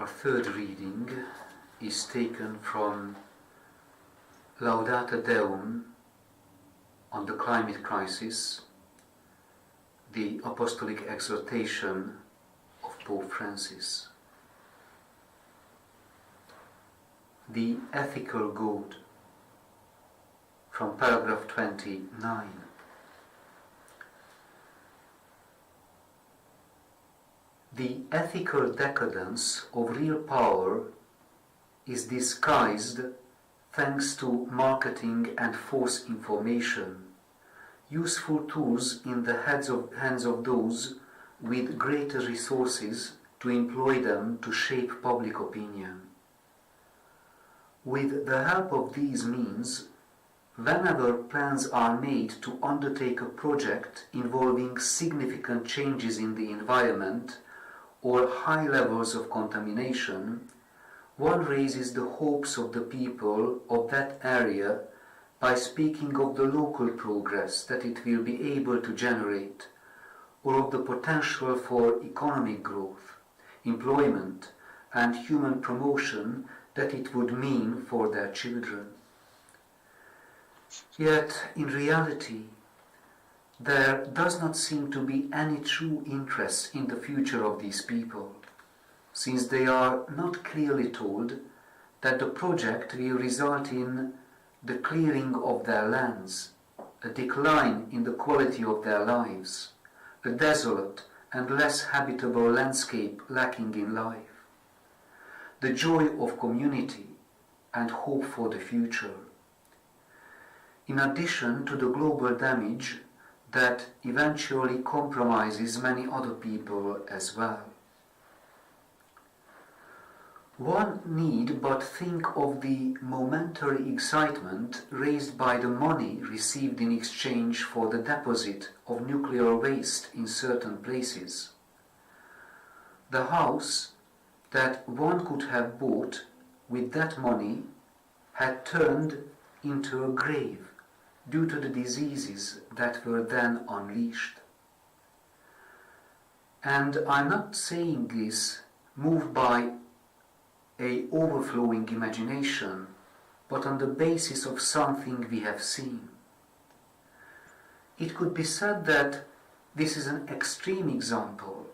Our third reading is taken from Laudate Deum on the climate crisis, the Apostolic Exhortation of Pope Francis. The ethical good, from paragraph 29. The ethical decadence of real power is disguised thanks to marketing and false information, useful tools in the hands of those with greater resources to employ them to shape public opinion. With the help of these means, whenever plans are made to undertake a project involving significant changes in the environment or high levels of contamination, one raises the hopes of the people of that area by speaking of the local progress that it will be able to generate, or of the potential for economic growth, employment, and human promotion that it would mean for their children. Yet, in reality, there does not seem to be any true interest in the future of these people, since they are not clearly told that the project will result in the clearing of their lands, a decline in the quality of their lives, a desolate and less habitable landscape lacking in life, the joy of community and hope for the future, in addition to the global damage that eventually compromises many other people as well. One need but think of the momentary excitement raised by the money received in exchange for the deposit of nuclear waste in certain places. The house that one could have bought with that money had turned into a grave due to the diseases that were then unleashed. And I'm not saying this moved by an overflowing imagination, but on the basis of something we have seen. It could be said that this is an extreme example,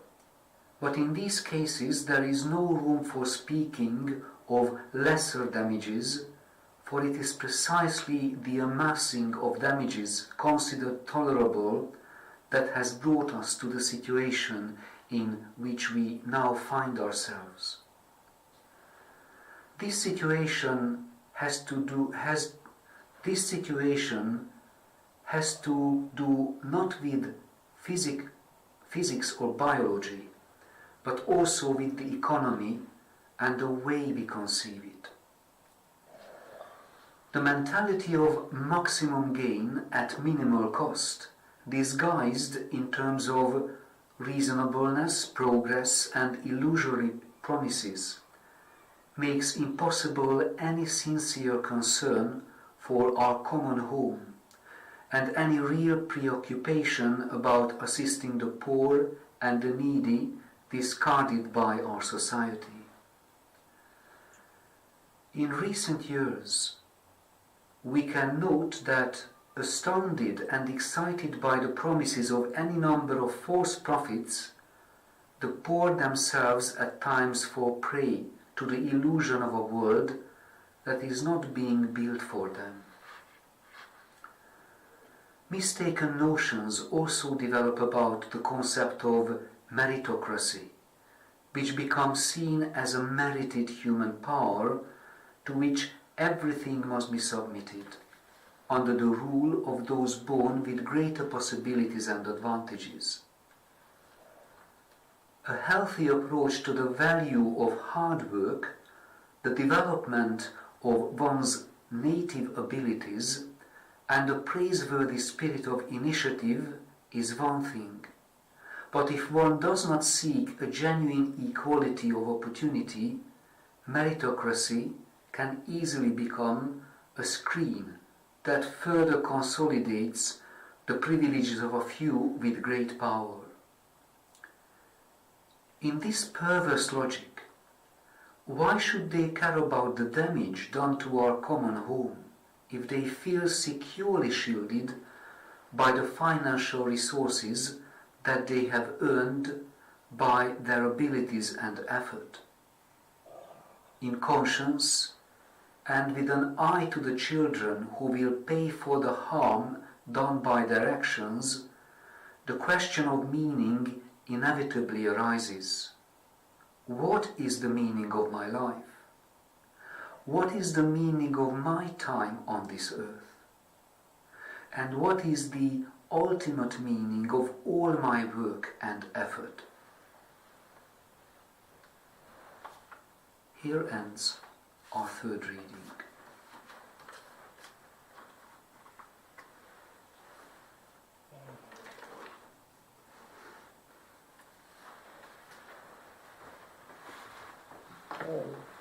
but in these cases there is no room for speaking of lesser damages, for it is precisely the amassing of damages considered tolerable that has brought us to the situation in which we now find ourselves. This situation has to do not with physics or biology, but also with the economy and the way we conceive it. The mentality of maximum gain at minimal cost, disguised in terms of reasonableness, progress, and illusory promises, makes impossible any sincere concern for our common home and any real preoccupation about assisting the poor and the needy discarded by our society. In recent years, we can note that, astounded and excited by the promises of any number of false prophets, the poor themselves at times fall prey to the illusion of a world that is not being built for them. Mistaken notions also develop about the concept of meritocracy, which becomes seen as a merited human power to which everything must be submitted, under the rule of those born with greater possibilities and advantages. A healthy approach to the value of hard work, the development of one's native abilities, and a praiseworthy spirit of initiative is one thing. But if one does not seek a genuine equality of opportunity, meritocracy can easily become a screen that further consolidates the privileges of a few with great power. In this perverse logic, Why should they care about the damage done to our common home if they feel securely shielded by the financial resources that they have earned by their abilities and effort? In conscience, and with an eye to the children who will pay for the harm done by their actions, the question of meaning inevitably arises. What is the meaning of my life? What is the meaning of my time on this earth? And what is the ultimate meaning of all my work and effort? Here ends our third reading. Oh.